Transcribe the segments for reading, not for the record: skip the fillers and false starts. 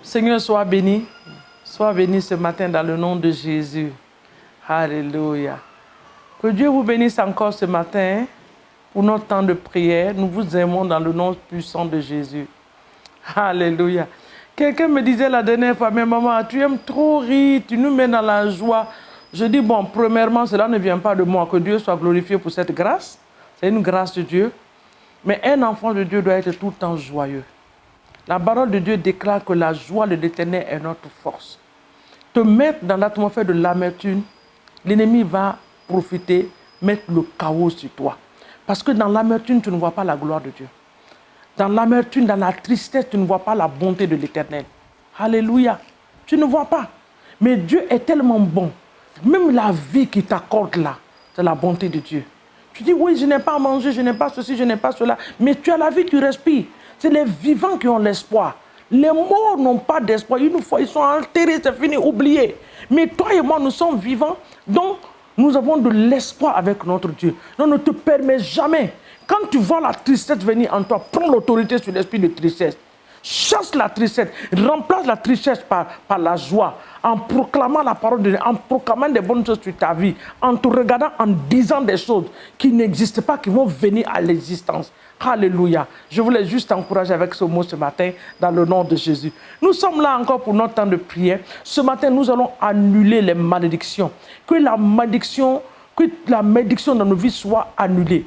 Seigneur, sois béni. Sois béni ce matin dans le nom de Jésus. Alléluia. Que Dieu vous bénisse encore ce matin pour notre temps de prière. Nous vous aimons dans le nom puissant de Jésus. Alléluia. Quelqu'un me disait la dernière fois, mais maman, tu aimes trop rire, tu nous mets dans la joie. Je dis, bon, premièrement, cela ne vient pas de moi. Que Dieu soit glorifié pour cette grâce. C'est une grâce de Dieu. Mais un enfant de Dieu doit être tout le temps joyeux. La parole de Dieu déclare que la joie de l'Éternel est notre force. Te mettre dans l'atmosphère de l'amertume, l'ennemi va profiter, mettre le chaos sur toi. Parce que dans l'amertume, tu ne vois pas la gloire de Dieu. Dans l'amertume, dans la tristesse, tu ne vois pas la bonté de l'Éternel. Alléluia. Tu ne vois pas. Mais Dieu est tellement bon. Même la vie qu'il t'accorde là, c'est la bonté de Dieu. Tu dis, oui, je n'ai pas à manger, je n'ai pas ceci, je n'ai pas cela. Mais tu as la vie, tu respires. C'est les vivants qui ont l'espoir. Les morts n'ont pas d'espoir. Une fois, ils sont enterrés, c'est fini, oubliés. Mais toi et moi, nous sommes vivants. Donc, nous avons de l'espoir avec notre Dieu. Donc, ne te permets jamais. Quand tu vois la tristesse venir en toi, prends l'autorité sur l'esprit de tristesse. Chasse la tristesse. Remplace la tristesse par la joie. En proclamant la parole de Dieu, en proclamant des bonnes choses sur ta vie, en te regardant, en disant des choses qui n'existent pas, qui vont venir à l'existence. Alléluia. Je voulais juste t'encourager avec ce mot ce matin, dans le nom de Jésus. Nous sommes là encore pour notre temps de prière. Ce matin, nous allons annuler les malédictions. Que la malédiction dans nos vies soit annulée.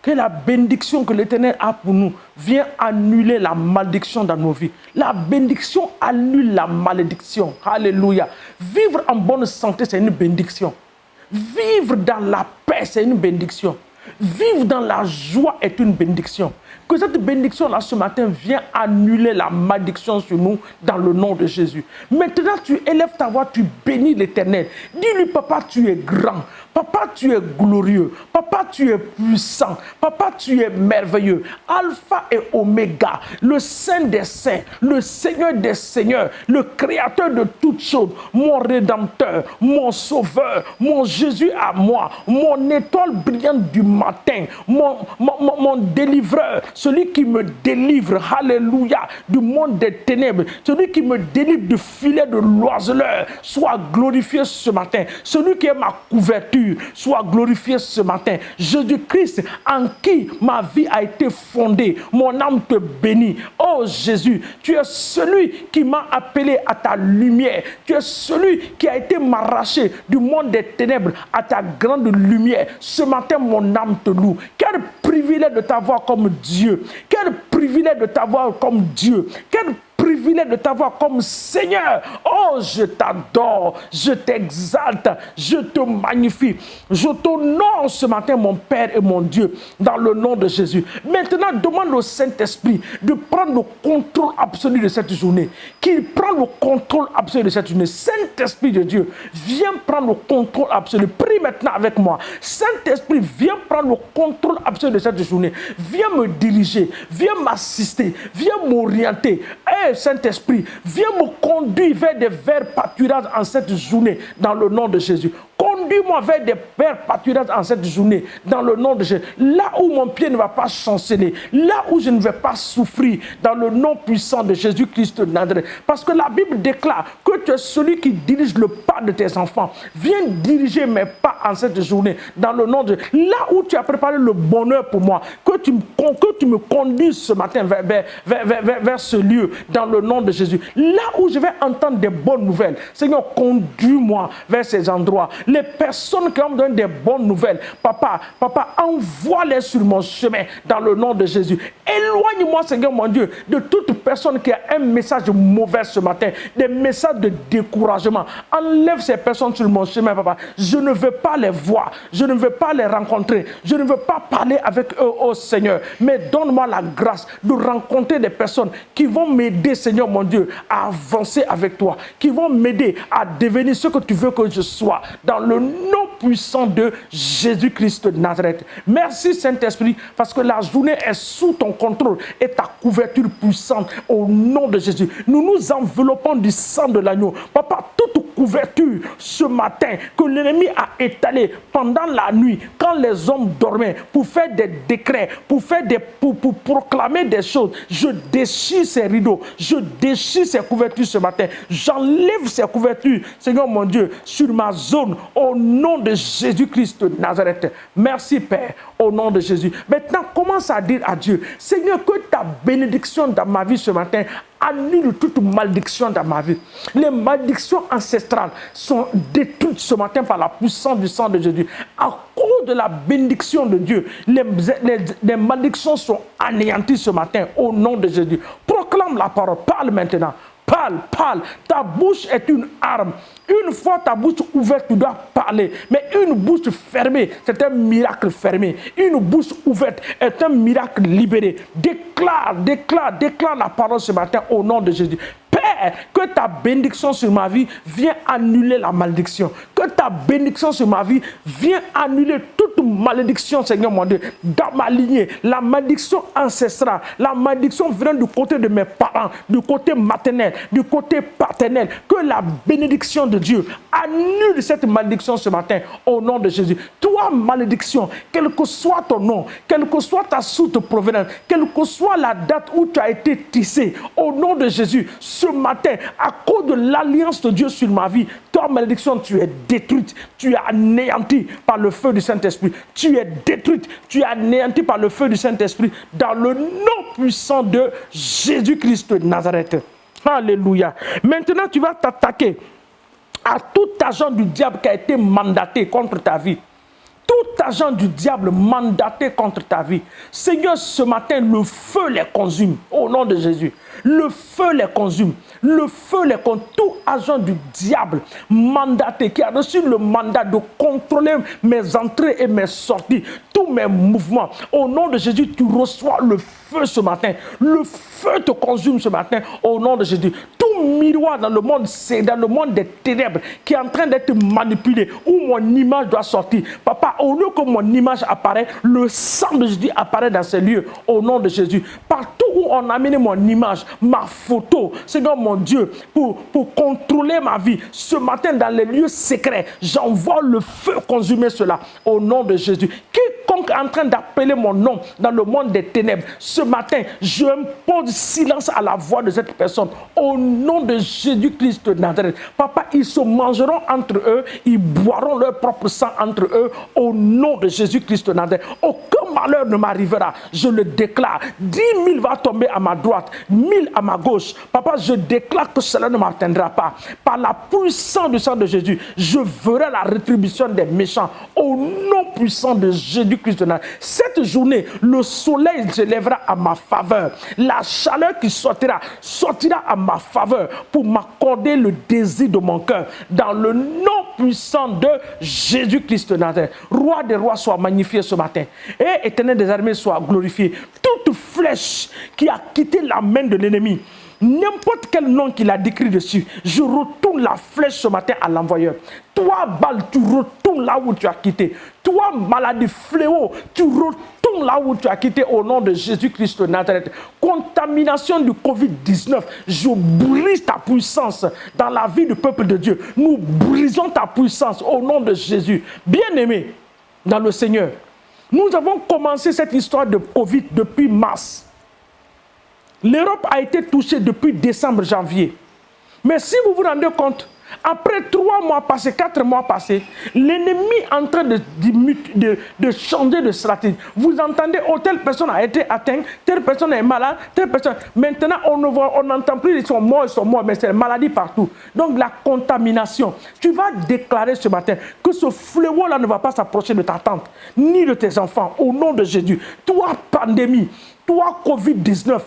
Que la bénédiction que l'Éternel a pour nous vienne annuler la malédiction dans nos vies. La bénédiction annule la malédiction. Alléluia. Vivre en bonne santé, c'est une bénédiction. Vivre dans la paix, c'est une bénédiction. Vivre dans la joie est une bénédiction. Que cette bénédiction-là ce matin vienne annuler la malédiction sur nous dans le nom de Jésus. Maintenant, tu élèves ta voix, tu bénis l'Éternel. Dis-lui, papa, tu es grand. Papa, tu es glorieux. Papa, tu es puissant. Papa, tu es merveilleux. Alpha et Oméga, le Saint des Saints, le Seigneur des Seigneurs, le Créateur de toutes choses, mon Rédempteur, mon Sauveur, mon Jésus à moi, mon étoile brillante du matin, mon délivreur, celui qui me délivre, alléluia, du monde des ténèbres, celui qui me délivre du filet de l'oiseleur, soit glorifié ce matin. Celui qui est ma couverture, soit glorifié ce matin. Jésus-Christ, en qui ma vie a été fondée, mon âme te bénit. Oh Jésus, tu es celui qui m'a appelé à ta lumière. Tu es celui qui a été m'arraché du monde des ténèbres à ta grande lumière. Ce matin, mon âme te loue. Quel privilège de t'avoir comme Dieu. Quel privilège de t'avoir comme Dieu. Quel privilège de t'avoir comme Seigneur. Oh, je t'adore, je t'exalte, je te magnifie. Je t'honore ce matin, mon Père et mon Dieu, dans le nom de Jésus. Maintenant, demande au Saint-Esprit de prendre le contrôle absolu de cette journée. Qu'il prenne le contrôle absolu de cette journée. Saint-Esprit de Dieu, viens prendre le contrôle absolu. Prie maintenant avec moi. Saint-Esprit, viens prendre le contrôle absolu de cette journée. Viens me diriger, viens m'assister, viens m'orienter. Saint-Esprit, viens me conduire vers des verts pâturages en cette journée, dans le nom de Jésus. Conduis-moi vers des verts pâturages en cette journée, dans le nom de Jésus. Là où mon pied ne va pas chanceler, là où je ne vais pas souffrir, dans le nom puissant de Jésus-Christ de Nazareth. Parce que la Bible déclare que tu es celui qui dirige le pas de tes enfants. Viens diriger mes pas en cette journée, dans le nom de Jésus. Là où tu as préparé le bonheur pour moi, que tu me conduises ce matin vers ce lieu, dans le nom de Jésus. Là où je vais entendre des bonnes nouvelles, Seigneur, conduis-moi vers ces endroits. Les personnes qui vont me donner des bonnes nouvelles, papa, envoie-les sur mon chemin, dans le nom de Jésus. Éloigne-moi, Seigneur mon Dieu, de toute personne qui a un message mauvais ce matin, des messages de découragement. Enlève ces personnes sur mon chemin, papa. Je ne veux pas les voir, je ne veux pas les rencontrer, je ne veux pas parler avec eux, oh Seigneur. Mais donne-moi la grâce de rencontrer des personnes qui vont m'aider, Seigneur mon Dieu, à avancer avec toi, qui vont m'aider à devenir ce que tu veux que je sois, dans le nom puissant de Jésus-Christ de Nazareth. Merci Saint-Esprit, parce que la journée est sous ton contrôle et ta couverture puissante, au nom de Jésus. Nous nous enveloppons du sang de l'agneau. Papa, toute couverture ce matin que l'ennemi a étalée pendant la nuit, quand les hommes dormaient, pour faire des décrets, pour proclamer des choses. Je déchire ces rideaux, je déchire ces couvertures ce matin. J'enlève ces couvertures, Seigneur mon Dieu, sur ma zone, au nom de Jésus-Christ de Nazareth. Merci Père, au nom de Jésus. Maintenant, commence à dire à Dieu, Seigneur, que ta bénédiction dans ma vie ce matin annule toute malédiction dans ma vie. Les malédictions ancestrales sont détruites ce matin par la puissance du sang de Jésus. À cause de la bénédiction de Dieu, les malédictions sont anéanties ce matin au nom de Jésus. Proclame la parole, parle maintenant. Parle, parle. Ta bouche est une arme. Une fois ta bouche ouverte, tu dois parler. Mais une bouche fermée, c'est un miracle fermé. Une bouche ouverte est un miracle libéré. Déclare la parole ce matin au nom de Jésus. Père, que ta bénédiction sur ma vie vienne annuler la malédiction. Que ta bénédiction sur ma vie vienne annuler toute malédiction, Seigneur mon Dieu, dans ma lignée. La malédiction ancestrale, la malédiction venant du côté de mes parents, du côté maternel, du côté paternel. Que la bénédiction de Dieu annule cette malédiction ce matin au nom de Jésus. Toi, malédiction, quel que soit ton nom, quelle que soit ta source de provenance, quelle que soit la date où tu as été tissé, au nom de Jésus, ce matin, à cause de l'alliance de Dieu sur ma vie, toi, malédiction, tu es détruite, tu es anéantie par le feu du Saint-Esprit. Tu es détruite, tu es anéantie par le feu du Saint-Esprit dans le nom puissant de Jésus-Christ de Nazareth. Alléluia. Maintenant, tu vas t'attaquer à tout agent du diable qui a été mandaté contre ta vie. Tout agent du diable mandaté contre ta vie. Seigneur, ce matin, le feu les consume. Au nom de Jésus. Le feu les consume. Le feu les consume. Tout agent du diable mandaté, qui a reçu le mandat de contrôler mes entrées et mes sorties, tous mes mouvements. Au nom de Jésus, tu reçois le feu ce matin. Le feu te consume ce matin. Au nom de Jésus. Tout miroir dans le monde, c'est dans le monde des ténèbres qui est en train d'être manipulé, où mon image doit sortir. Papa, au lieu que mon image apparaît, le sang de Jésus apparaît dans ces lieux. Au nom de Jésus. Partout où on a amené mon image, ma photo, Seigneur mon Dieu, pour contrôler ma vie, ce matin dans les lieux secrets, j'envoie le feu consumer cela. Au nom de Jésus. Quiconque est en train d'appeler mon nom dans le monde des ténèbres, ce matin, je impose silence à la voix de cette personne. Au nom de Jésus-Christ de Nazareth. Papa, ils se mangeront entre eux, ils boiront leur propre sang entre eux. Au nom de Jésus-Christ de Nazareth. Aucun malheur ne m'arrivera. Je le déclare. 10 000 va tomber à ma droite, 1000 à ma gauche. Papa, je déclare que cela ne m'atteindra pas. Par la puissance du sang de Jésus, je verrai la rétribution des méchants. Au nom puissant de Jésus-Christ de Nazareth. Cette journée, le soleil se lèvera à ma faveur. La chaleur qui sortira à ma faveur pour m'accorder le désir de mon cœur. Dans le nom puissant de Jésus-Christ de Nazareth. Roi des rois, soit magnifié ce matin. Et Éternel des armées, soit glorifié. Toute flèche qui a quitté la main de l'ennemi, n'importe quel nom qu'il a décrit dessus, je retourne la flèche ce matin à l'envoyeur. Toi, balle, tu retournes là où tu as quitté. Toi, maladie, fléau, tu retournes là où tu as quitté au nom de Jésus-Christ de Nazareth. Contamination du Covid-19, je brise ta puissance dans la vie du peuple de Dieu. Nous brisons ta puissance au nom de Jésus. Bien-aimés dans le Seigneur, nous avons commencé cette histoire de Covid depuis mars. L'Europe a été touchée depuis décembre, janvier. Mais si vous vous rendez compte, après 3 mois passés, 4 mois passés, l'ennemi est en train de changer de stratégie. Vous entendez, oh, telle personne a été atteinte, telle personne est malade, telle personne... Maintenant, on n'entend plus, ils sont morts, mais c'est la maladie partout. Donc, la contamination. Tu vas déclarer ce matin que ce fléau-là ne va pas s'approcher de ta tante, ni de tes enfants, au nom de Jésus. Toi, pandémie, toi, Covid-19,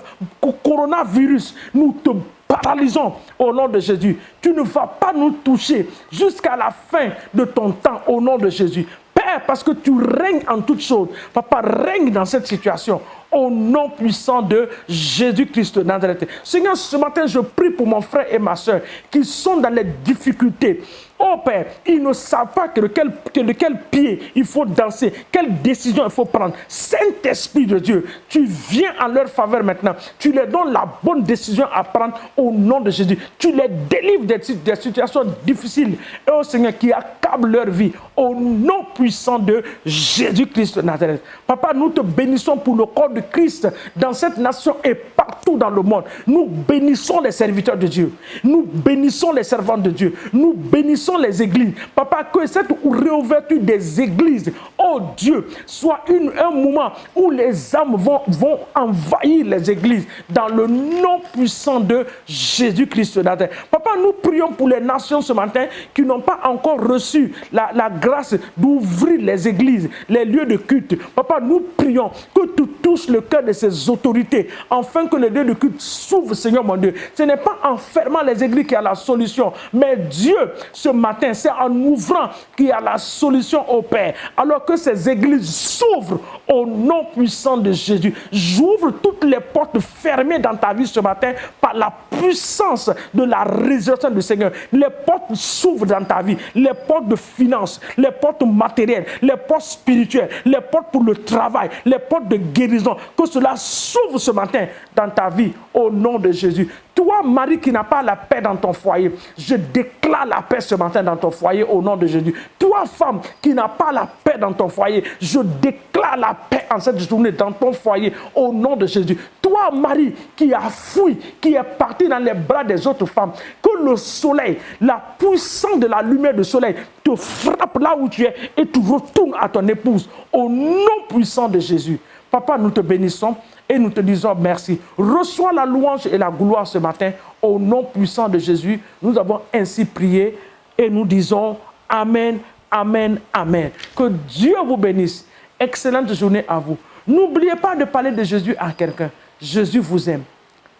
coronavirus, nous te paralysons au nom de Jésus. Tu ne vas pas nous toucher jusqu'à la fin de ton temps au nom de Jésus. Père, parce que tu règnes en toutes choses. Papa, règne dans cette situation au nom puissant de Jésus-Christ de Nazareth. Seigneur, ce matin, je prie pour mon frère et ma soeur qui sont dans les difficultés. Oh Père, ils ne savent pas de quel pied il faut danser, quelle décision il faut prendre. Saint-Esprit de Dieu, tu viens en leur faveur maintenant. Tu leur donnes la bonne décision à prendre au nom de Jésus. Tu les délivres des situations difficiles. Et oh Seigneur, qui accablent leur vie au nom puissant de Jésus-Christ de Nazareth. Papa, nous te bénissons pour le corps de Christ dans cette nation et partout dans le monde. Nous bénissons les serviteurs de Dieu. Nous bénissons les servants de Dieu. Nous bénissons les églises. Papa, que cette réouverture des églises, oh Dieu, soit un moment où les âmes vont envahir les églises dans le nom puissant de Jésus-Christ de Nazareth. Papa, nous prions pour les nations ce matin qui n'ont pas encore reçu la grâce d'ouvrir les églises, les lieux de culte. Papa, nous prions que tu touches le cœur de ces autorités afin que les lieux de culte s'ouvrent, Seigneur mon Dieu. Ce n'est pas en fermant les églises qu'il y a la solution, mais Dieu, ce matin, c'est en ouvrant qu'il y a la solution au Père. Alors que ces églises s'ouvrent au nom puissant de Jésus. J'ouvre toutes les portes fermées dans ta vie ce matin par la puissance de la résurrection du Seigneur. Les portes s'ouvrent dans ta vie. Les portes de finances, les portes matérielles, les portes spirituelles, les portes pour le travail, les portes de guérison. Que cela s'ouvre ce matin dans ta vie au nom de Jésus. Toi, Marie, qui n'a pas la paix dans ton foyer, je déclare la paix ce matin dans ton foyer au nom de Jésus. Toi, femme, qui n'a pas la paix dans ton foyer, je déclare la paix en cette journée dans ton foyer au nom de Jésus. Toi, Marie, qui a fui, qui est parti dans les bras des autres femmes, que le soleil, la puissance de la lumière du soleil te frappe là où tu es et tu retournes à ton épouse au nom puissant de Jésus. Papa, nous te bénissons et nous te disons merci. Reçois la louange et la gloire ce matin au nom puissant de Jésus. Nous avons ainsi prié et nous disons Amen, Amen, Amen. Que Dieu vous bénisse. Excellente journée à vous. N'oubliez pas de parler de Jésus à quelqu'un. Jésus vous aime.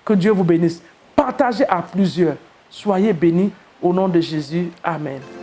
Que Dieu vous bénisse. Partagez à plusieurs. Soyez bénis au nom de Jésus. Amen.